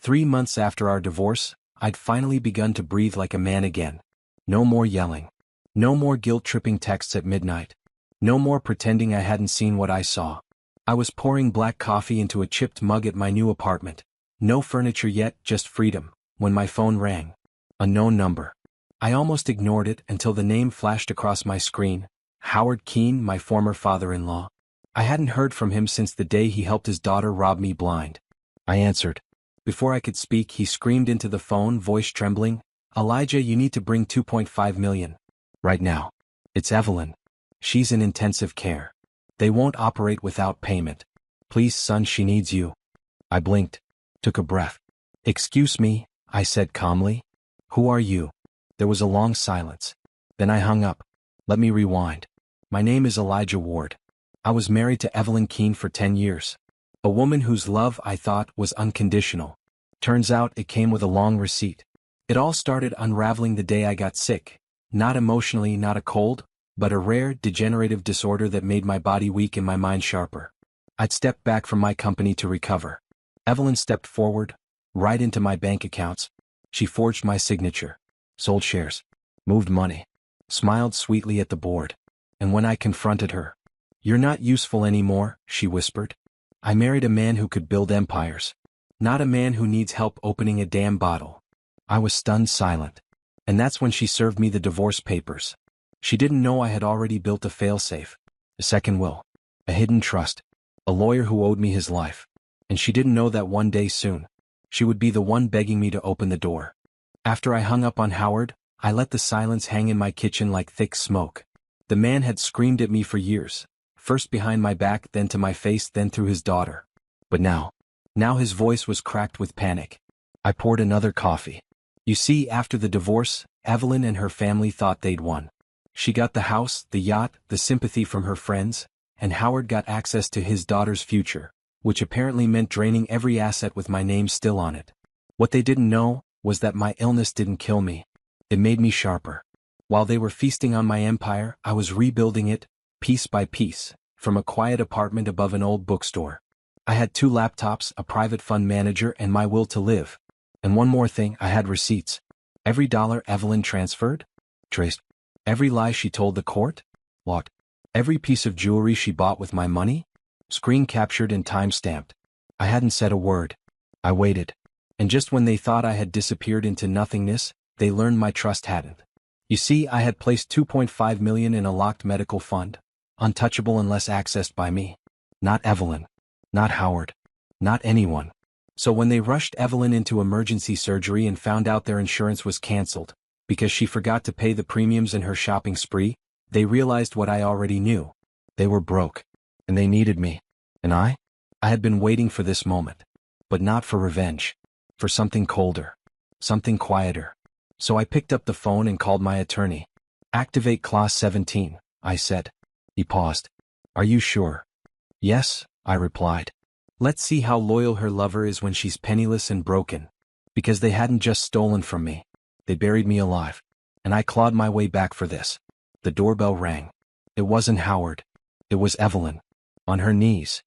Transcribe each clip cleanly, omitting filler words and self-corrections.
3 months after our divorce, I'd finally begun to breathe like a man again. No more yelling. No more guilt-tripping texts at midnight. No more pretending I hadn't seen what I saw. I was pouring black coffee into a chipped mug at my new apartment. No furniture yet, just freedom, when my phone rang. A known number. I almost ignored it until the name flashed across my screen. Howard Keene, my former father-in-law. I hadn't heard from him since the day he helped his daughter rob me blind. I answered. Before I could speak, he screamed into the phone, voice trembling, "Elijah, you need to bring $2.5 million. Right now. It's Evelyn. She's in intensive care. They won't operate without payment. Please, son, she needs you." I blinked. Took a breath. "Excuse me," I said calmly. "Who are you?" There was a long silence. Then I hung up. Let me rewind. My name is Elijah Ward. I was married to Evelyn Keene for 10 years. A woman whose love, I thought, was unconditional. Turns out it came with a long receipt. It all started unraveling the day I got sick. Not emotionally, not a cold, but a rare, degenerative disorder that made my body weak and my mind sharper. I'd stepped back from my company to recover. Evelyn stepped forward, right into my bank accounts. She forged my signature. Sold shares. Moved money. Smiled sweetly at the board. And when I confronted her, "You're not useful anymore," she whispered. "I married a man who could build empires. Not a man who needs help opening a damn bottle." I was stunned silent. And that's when she served me the divorce papers. She didn't know I had already built a failsafe, a second will, a hidden trust, a lawyer who owed me his life. And she didn't know that one day soon, she would be the one begging me to open the door. After I hung up on Howard, I let the silence hang in my kitchen like thick smoke. The man had screamed at me for years, first behind my back, then to my face, then through his daughter. But now his voice was cracked with panic. I poured another coffee. You see, after the divorce, Evelyn and her family thought they'd won. She got the house, the yacht, the sympathy from her friends, and Howard got access to his daughter's future, which apparently meant draining every asset with my name still on it. What they didn't know was that my illness didn't kill me. It made me sharper. While they were feasting on my empire, I was rebuilding it, piece by piece, from a quiet apartment above an old bookstore. I had 2 laptops, a private fund manager, and my will to live. And one more thing, I had receipts. Every dollar Evelyn transferred? Traced. Every lie she told the court? Logged. Every piece of jewelry she bought with my money? Screen captured and time-stamped. I hadn't said a word. I waited. And just when they thought I had disappeared into nothingness, they learned my trust hadn't. You see, I had placed $2.5 million in a locked medical fund, untouchable unless accessed by me. Not Evelyn. Not Howard. Not anyone. So when they rushed Evelyn into emergency surgery and found out their insurance was canceled, because she forgot to pay the premiums in her shopping spree, they realized what I already knew. They were broke. And they needed me. And I had been waiting for this moment. But not for revenge. For something colder. Something quieter. So I picked up the phone and called my attorney. "Activate Clause 17, I said. He paused. "Are you sure?" "Yes," I replied. "Let's see how loyal her lover is when she's penniless and broken." Because they hadn't just stolen from me. They buried me alive. And I clawed my way back for this. The doorbell rang. It wasn't Howard. It was Evelyn. On her knees.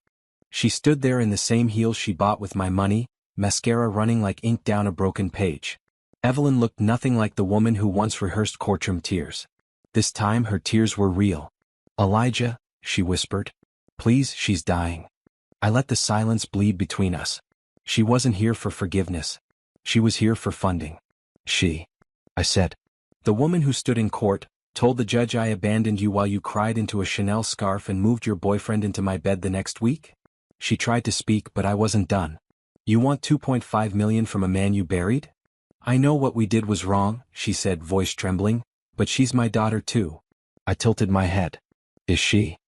She stood there in the same heels she bought with my money, mascara running like ink down a broken page. Evelyn looked nothing like the woman who once rehearsed courtroom tears. This time her tears were real. "Elijah," she whispered. "Please, she's dying." I let the silence bleed between us. She wasn't here for forgiveness. She was here for funding. "She," I said. "The woman who stood in court, told the judge I abandoned you while you cried into a Chanel scarf and moved your boyfriend into my bed the next week?" She tried to speak, but I wasn't done. "You want $2.5 million from a man you buried?" "I know what we did was wrong," she said, voice trembling, "but she's my daughter too." I tilted my head. "Is she?"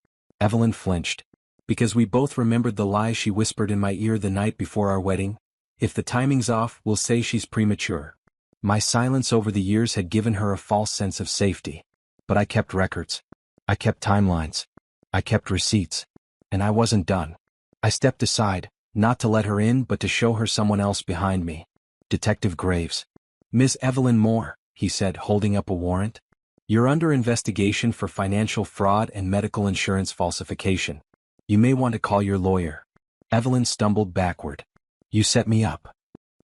Evelyn flinched. Because we both remembered the lie she whispered in my ear the night before our wedding. "If the timing's off, we'll say she's premature." My silence over the years had given her a false sense of safety. But I kept records. I kept timelines. I kept receipts. And I wasn't done. I stepped aside, not to let her in but to show her someone else behind me. Detective Graves. "Ms. Evelyn Moore," he said, holding up a warrant. "You're under investigation for financial fraud and medical insurance falsification. You may want to call your lawyer." Evelyn stumbled backward. "You set me up."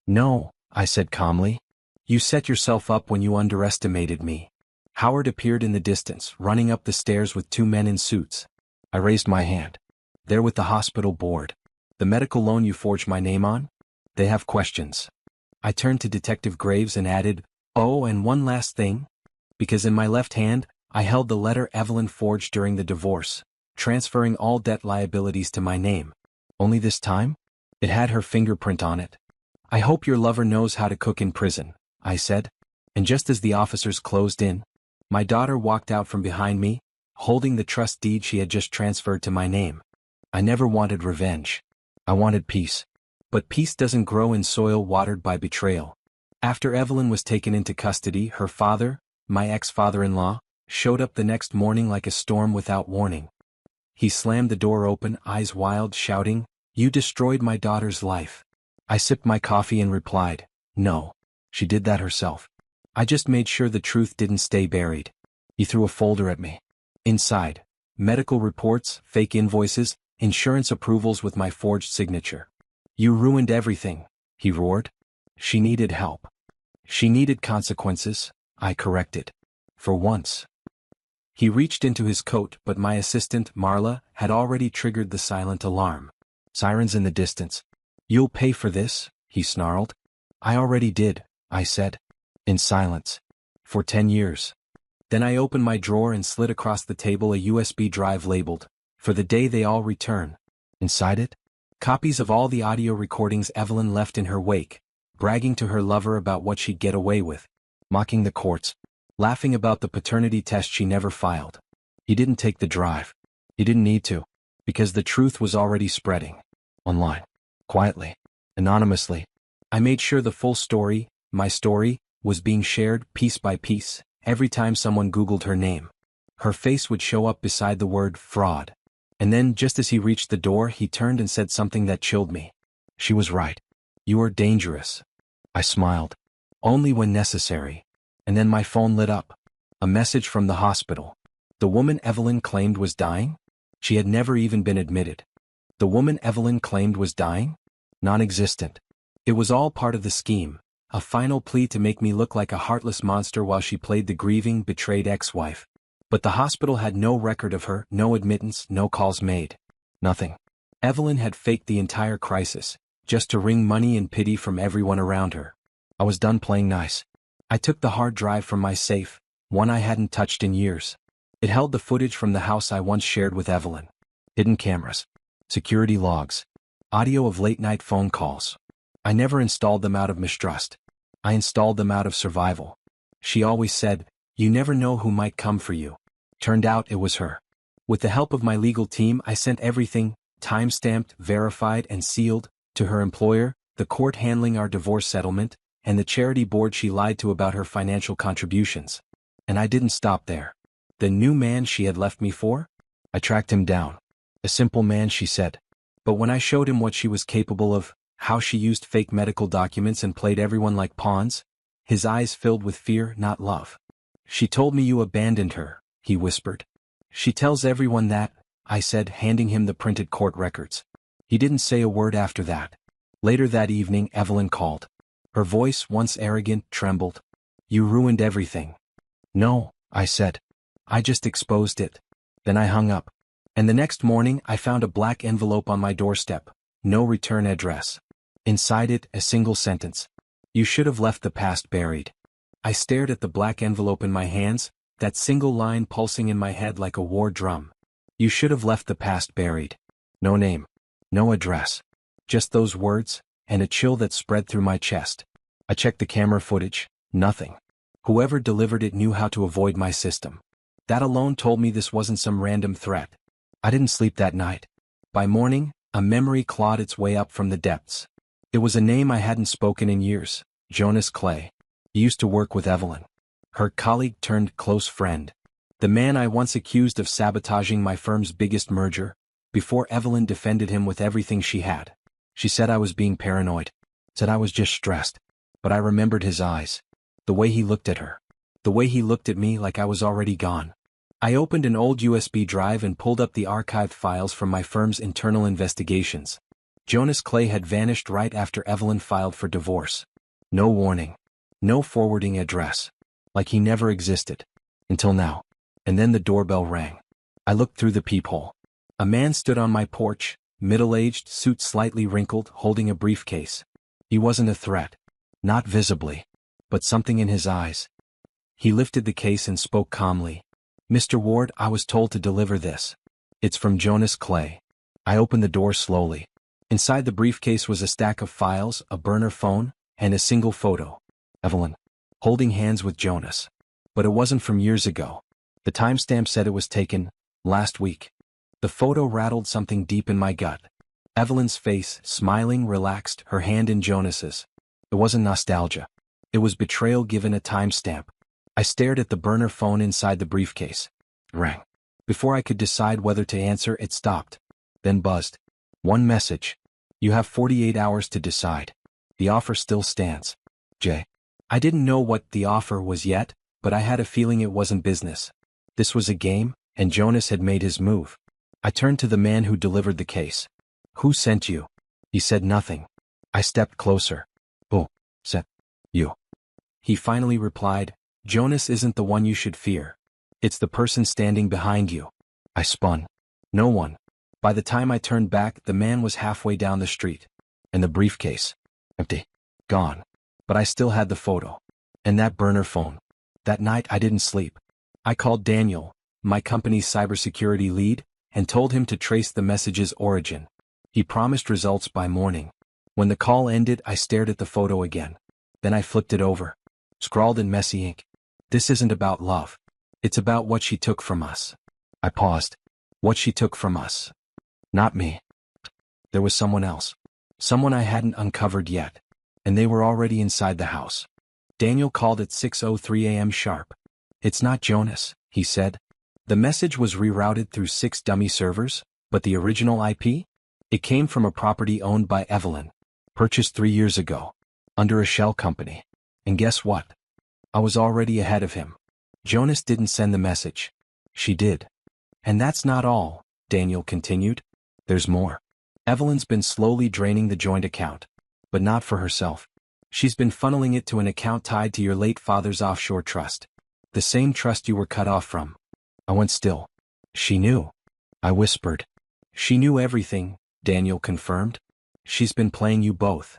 No, I said calmly. You set yourself up when you underestimated me. Howard appeared in the distance, running up the stairs with two men in suits. I raised my hand. They're with the hospital board. The medical loan you forged my name on? They have questions. I turned to Detective Graves and added, oh, and one last thing. Because in my left hand, I held the letter Evelyn forged during the divorce, transferring all debt liabilities to my name. Only this time? It had her fingerprint on it. I hope your lover knows how to cook in prison, I said. And just as the officers closed in, my daughter walked out from behind me, holding the trust deed she had just transferred to my name. I never wanted revenge. I wanted peace. But peace doesn't grow in soil watered by betrayal. After Evelyn was taken into custody, her father, my ex-father-in-law, showed up the next morning like a storm without warning. He slammed the door open, eyes wild, shouting, "You destroyed my daughter's life." I sipped my coffee and replied, "No. She did that herself. I just made sure the truth didn't stay buried." He threw a folder at me. Inside, medical reports, fake invoices, insurance approvals with my forged signature. "You ruined everything," he roared. "She needed help. She needed consequences," I corrected. "For once." He reached into his coat, but my assistant, Marla, had already triggered the silent alarm. Sirens in the distance. "You'll pay for this," he snarled. "I already did," I said. In silence. "For 10 years. Then I opened my drawer and slid across the table a USB drive labeled, "For the day they all return." Inside it, copies of all the audio recordings Evelyn left in her wake, bragging to her lover about what she'd get away with, mocking the courts, laughing about the paternity test she never filed. He didn't take the drive. He didn't need to, because the truth was already spreading. Online. Quietly. Anonymously. I made sure the full story, my story, was being shared piece by piece. Every time someone Googled her name, her face would show up beside the word fraud. And then, just as he reached the door, he turned and said something that chilled me. She was right. "You are dangerous." I smiled. "Only when necessary." And then my phone lit up. A message from the hospital. The woman Evelyn claimed was dying? She had never even been admitted. The woman Evelyn claimed was dying? Non-existent. It was all part of the scheme, a final plea to make me look like a heartless monster while she played the grieving, betrayed ex-wife. But the hospital had no record of her, no admittance, no calls made. Nothing. Evelyn had faked the entire crisis, just to wring money and pity from everyone around her. I was done playing nice. I took the hard drive from my safe, one I hadn't touched in years. It held the footage from the house I once shared with Evelyn. Hidden cameras. Security logs. Audio of late-night phone calls. I never installed them out of mistrust. I installed them out of survival. She always said, "You never know who might come for you." Turned out it was her. With the help of my legal team, I sent everything, time-stamped, verified, and sealed, to her employer, the court handling our divorce settlement, and the charity board she lied to about her financial contributions. And I didn't stop there. The new man she had left me for? I tracked him down. A simple man, she said. But when I showed him what she was capable of, how she used fake medical documents and played everyone like pawns, his eyes filled with fear, not love. "She told me you abandoned her," he whispered. "She tells everyone that," I said, handing him the printed court records. He didn't say a word after that. Later that evening, Evelyn called. Her voice, once arrogant, trembled. "You ruined everything." "No," I said. "I just exposed it." Then I hung up. And the next morning, I found a black envelope on my doorstep. No return address. Inside it, a single sentence. "You should have left the past buried." I stared at the black envelope in my hands, that single line pulsing in my head like a war drum. "You should have left the past buried." No name. No address. Just those words, and a chill that spread through my chest. I checked the camera footage. Nothing. Whoever delivered it knew how to avoid my system. That alone told me this wasn't some random threat. I didn't sleep that night. By morning, a memory clawed its way up from the depths. It was a name I hadn't spoken in years. Jonas Clay. He used to work with Evelyn. Her colleague turned close friend. The man I once accused of sabotaging my firm's biggest merger, before Evelyn defended him with everything she had. She said I was being paranoid. Said I was just stressed. But I remembered his eyes. The way he looked at her. The way he looked at me like I was already gone. I opened an old USB drive and pulled up the archived files from my firm's internal investigations. Jonas Clay had vanished right after Evelyn filed for divorce. No warning. No forwarding address. Like he never existed. Until now. And then the doorbell rang. I looked through the peephole. A man stood on my porch, middle-aged, suit slightly wrinkled, holding a briefcase. He wasn't a threat. Not visibly. But something in his eyes. He lifted the case and spoke calmly. "Mr. Ward, I was told to deliver this. It's from Jonas Clay." I opened the door slowly. Inside the briefcase was a stack of files, a burner phone, and a single photo. Evelyn. Holding hands with Jonas. But it wasn't from years ago. The timestamp said it was taken last week. The photo rattled something deep in my gut. Evelyn's face, smiling, relaxed, her hand in Jonas's. It wasn't nostalgia. It was betrayal given a timestamp. I stared at the burner phone inside the briefcase. It rang. Before I could decide whether to answer, it stopped. Then buzzed. One message. "You have 48 hours to decide. The offer still stands. J." I didn't know what the offer was yet, but I had a feeling it wasn't business. This was a game, and Jonas had made his move. I turned to the man who delivered the case. "Who sent you?" He said nothing. I stepped closer. "Who sent you?" He finally replied, "Jonas isn't the one you should fear. It's the person standing behind you." I spun. No one. By the time I turned back, the man was halfway down the street. And the briefcase. Empty. Gone. But I still had the photo. And that burner phone. That night I didn't sleep. I called Daniel, my company's cybersecurity lead, and told him to trace the message's origin. He promised results by morning. When the call ended, I stared at the photo again. Then I flipped it over. Scrawled in messy ink. "This isn't about love. It's about what she took from us." I paused. What she took from us. Not me. There was someone else. Someone I hadn't uncovered yet. And they were already inside the house. Daniel called at 6:03 a.m. sharp. "It's not Jonas," he said. The message was rerouted through 6 dummy servers, but the original IP? It came from a property owned by Evelyn, purchased 3 years ago, under a shell company. And guess what? I was already ahead of him. Jonas didn't send the message. She did. And that's not all, Daniel continued. There's more. Evelyn's been slowly draining the joint account. But not for herself. She's been funneling it to an account tied to your late father's offshore trust. The same trust you were cut off from. I went still. She knew. I whispered. She knew everything, Daniel confirmed. She's been playing you both.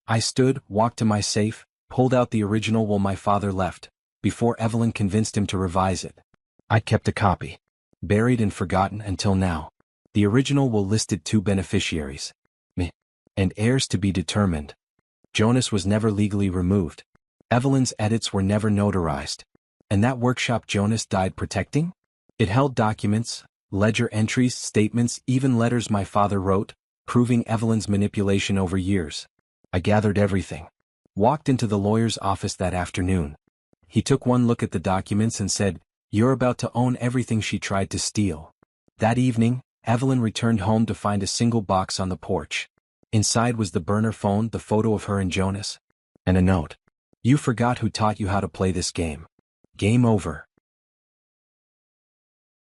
I stood, walked to my safe, pulled out the original while my father left, before Evelyn convinced him to revise it. I'd kept a copy. Buried and forgotten until now. The original will listed 2 beneficiaries. Me. And heirs to be determined. Jonas was never legally removed. Evelyn's edits were never notarized. And that workshop Jonas died protecting? It held documents, ledger entries, statements, even letters my father wrote, proving Evelyn's manipulation over years. I gathered everything. Walked into the lawyer's office that afternoon. He took one look at the documents and said, "You're about to own everything she tried to steal." That evening, Evelyn returned home to find a single box on the porch. Inside was the burner phone, the photo of her and Jonas, and a note. "You forgot who taught you how to play this game. Game over."